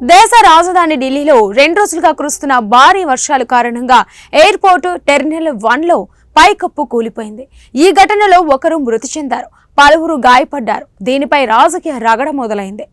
దేశ రాజధాని ఢిల్లీలో 2 రోజులుగా కురుస్తున్న భారీ వర్షాల కారణంగా ఎయిర్పోర్ట్ టెర్మినల్ 1 లో పైకప్పు కూలిపోయింది. ఈ ఘటనలో ఒకరు మృతి చెందారు, పలువురు గాయపడ్డారు. దీనిపై రాజకీయ రగడ మొదలైంది.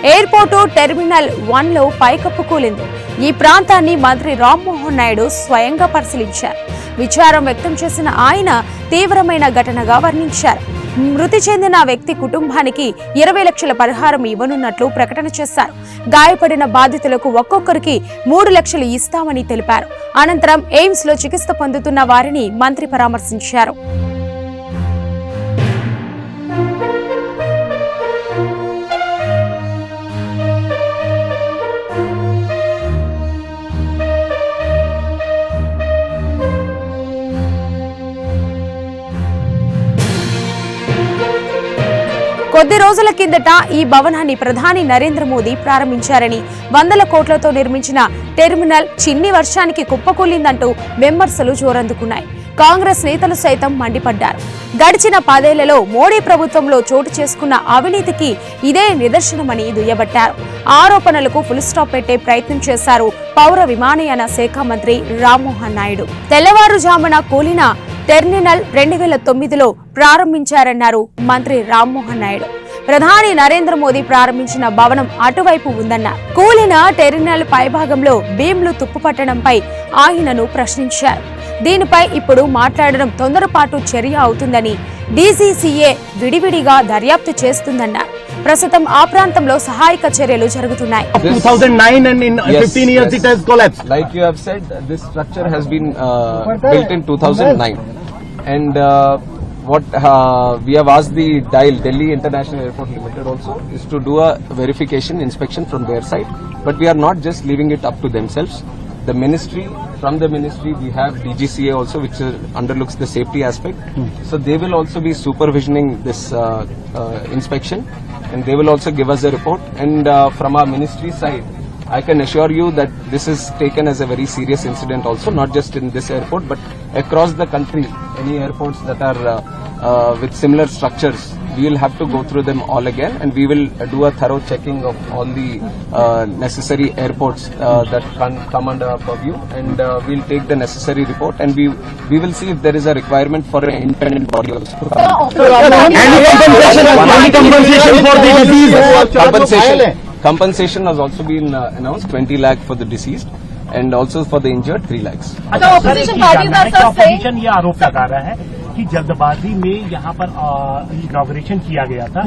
ఎయిర్పోర్టు టెర్మినల్ 1 లో పైకప్పు కూలింది. ఈ ప్రాంతాన్ని మంత్రి రామ్మోహన్ నాయుడు స్వయంగా పరిశీలించారు. విచారం వ్యక్తం చేసిన ఆయన తీవ్రమైన ఘటనగా వర్ణించారు. మృతి చెందిన వ్యక్తి కుటుంబానికి 20 లక్షల పరిహారం ఇవ్వనున్నట్లు ప్రకటన చేశారు. గాయపడిన బాధితులకు ఒక్కొక్కరికి 3 లక్షలు ఇస్తామని తెలిపారు. అనంతరం ఎయిమ్స్ లో చికిత్స పొందుతున్న వారిని మంత్రి పరామర్శించారు. కొద్ది రోజుల కిందట ఈ భవనాన్ని ప్రధాని నరేంద్ర మోదీ ప్రారంభించారని, 100 కోట్లతో నిర్మించిన టెర్మినల్ చిన్ని వర్షానికి కుప్పకూలిందంటూ విమర్శలు జోరందుకున్నాయి. కాంగ్రెస్ నేతలు సైతం మండిపడ్డారు. గడిచిన 10 ఏళ్లలో మోడీ ప్రభుత్వంలో చోటు చేసుకున్న అవినీతికి ఇదే నిదర్శనమని దుయ్యబట్టారు. ఆరోపణలకు ఫుల్ స్టాప్ పెట్టే ప్రయత్నం చేశారు పౌర విమానయాన శాఖ మంత్రి రామ్మోహన్ నాయుడు. తెల్లవారుజామున కూలిన టెర్మినల్ 2009లో ప్రారంభించారన్నారు మంత్రి రామ్మోహన్ నాయుడు. ప్రధాని నరేంద్ర మోదీ ప్రారంభించిన భవనం అటువైపు ఉందన్నారు. కూలిన టెర్మినల్ పైభాగంలో బీమ్లు తుప్పుపట్టడంపై ఆయనను ప్రశ్నించారు. దీనిపై ఇప్పుడు మాట్లాడడం తొందరపాటు చర్య అవుతుందని, డీసీసీఏ విడివిడిగా దర్యాప్తు చేస్తుందన్నారు. ప్రస్తుతం ఆ ప్రాంతంలో సహాయక చర్యలు జరుగుతున్నాయి. 2009 and in 15 years it has collapsed. Like you have said, this structure has been built in 2009, and what we have asked the DIAL, Delhi International Airport Limited, also is to do a verification inspection from their side. But we are not just leaving it up to themselves. The ministry, from the ministry we have DGCA also, which underlooks the safety aspect. So they will also be supervisioning this inspection, and they will also give us a report. And from our ministry side, I can assure you that this is taken as a very serious incident also, not just in this airport but across the country. Any airports that are with similar structures, we will have to go through them all again, and we will do a thorough checking of all the necessary airports that can come under our purview, and we'll take the necessary report, and we will see if there is a requirement for an independent body also. Compensation has also been announced, 20 lakh for the deceased, and also for the injured 3 lakhs. Opposition ये आरोप लगा रहा है कि जल्दबाजी में यहाँ पर इनॉग्रेशन किया गया था।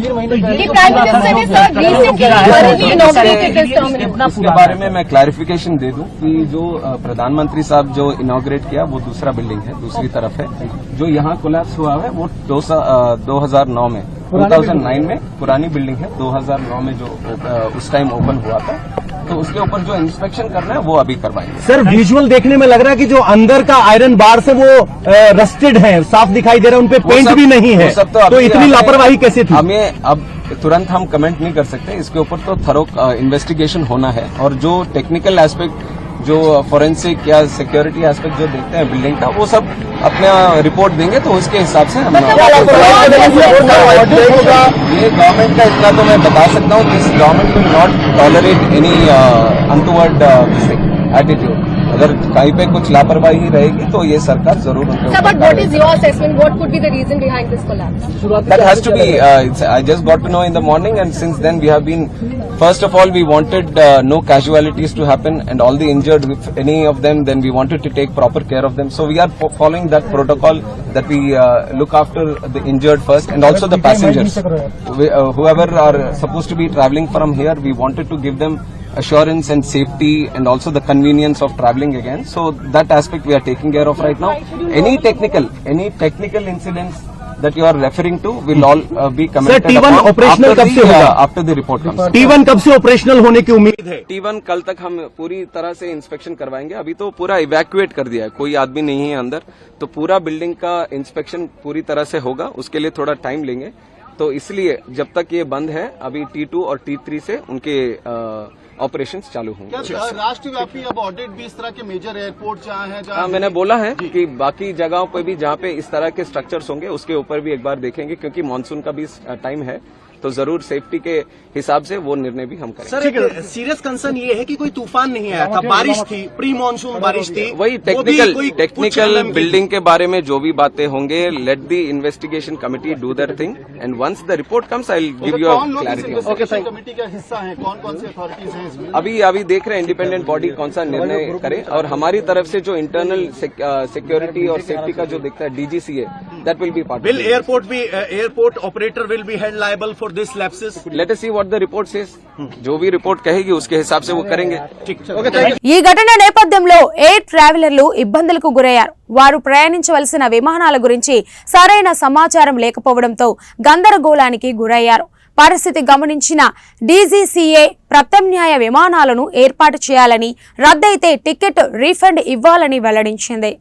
इसके बारे में मैं क्लैरिफिकेशन दे दूं कि जो प्रधानमंत्री साहब जो इनॉग्रेट किया वो दूसरा बिल्डिंग है, दूसरी तरफ है। जो यहाँ कोलैप्स हुआ है वो 2009 में 2009 में पुरानी बिल्डिंग है, 2009 में जो उस टाइम ओपन हुआ था, तो उसके ऊपर जो इंस्पेक्शन करना है वो अभी करवाएंगे। सर, विजुअल देखने में लग रहा है कि जो अंदर का आयरन बार से वो रस्टेड है, साफ दिखाई दे रहा है, उनपे पेंट भी नहीं है, तो इतनी लापरवाही कैसे थी? हमें अब तुरंत हम कमेंट नहीं कर सकते, इसके ऊपर तो थरो इन्वेस्टिगेशन होना है, और जो टेक्निकल एस्पेक्ट, जो फोरेंसिक या सिक्योरिटी एस्पेक्ट जो देखते हैं बिल्डिंग का, वो सब अपना रिपोर्ट देंगे, तो उसके हिसाब से हम ये गवर्नमेंट का इतना तो मैं बता सकता हूँ, this government will not tolerate any untoward attitude. अगर कहीं पे कुछ लापरवाही रहेगी तो ये सरकार जरूर उनके ऊपर। But what is your assessment? What could be the reason behind this collapse? That has to be. I just got to know in the morning, and since then we have been. First of all, we wanted no casualties to happen, and all the injured, if any of them, then we wanted to take proper care of them. So we are following that protocol, that we look after the injured first, and also the passengers. Whoever are supposed to be traveling from here, we wanted to give them assurance and safety, and also the convenience of traveling again. So that aspect we are taking care of right now. Any technical incidents that you are referring to will all be commented T1 upon operational कब से होगा? after the report comes. T1 कब से operational होने की उम्मीद है? T1 कल तक हम पूरी तरह से इंस्पेक्शन करवाएंगे। अभी तो पूरा इवैक्यूएट कर दिया है, कोई आदमी नहीं है अंदर, तो पूरा बिल्डिंग का इंस्पेक्शन पूरी तरह से होगा, उसके लिए थोड़ा टाइम लेंगे। तो तो इसलिए जब तक ये बंद है अभी T2 और T3 से उनके ऑपरेशंस चालू होंगे। क्या राष्ट्रव्यापी अब ऑडिट भी इस तरह के मेजर एयरपोर्ट जहाँ हैं जहाँ मैंने बोला है कि बाकी जगहों पे भी जहाँ पे इस तरह के स्ट्रक्चर्स होंगे उसके ऊपर भी एक बार देखेंगे, क्योंकि मानसून का भी टाइम है तो जरूर सेफ्टी के हिसाब से वो निर्णय भी हम करेंगे। सर, एक सीरियस कंसर्न ये है कि कोई तूफान नहीं आया था, बारिश थी, प्री मानसून बारिश थी। वही टेक्निकल बिल्डिंग के बारे में जो भी बातें होंगे, let the investigation committee do their thing and once the report comes I will give you clarity. Committee का हिस्सा है, कौन सी अथॉरिटीज हैं इसमें? अभी देख रहे हैं इंडिपेंडेंट बॉडी कौन सा निर्णय करे, और हमारी तरफ से जो इंटरनल सिक्योरिटी और सेफ्टी का जो दिखता है DGCA, that will be part. Will airport operator will be held liable for this lapses? Let us see what the report says. जो भी रिपोर्ट कहेगी उसके हिसाब से वो करेंगे। ఈ ఘటన నేపథ్యంలో ఎయిర్ ట్రావెలర్లు ఇబ్బందులకు గురయ్యారు. వారు ప్రయాణించవలసిన విమానాల గురించి సరైన సమాచారం లేకపోవడంతో గందరగోళానికి గురయ్యారు. పరిస్థితి గమనించిన DGCA ప్రత్యామ్నాయ విమానాలను ఏర్పాటు చేయాలని, రద్దయితే టికెట్ రీఫండ్ ఇవ్వాలని వెల్లడించింది.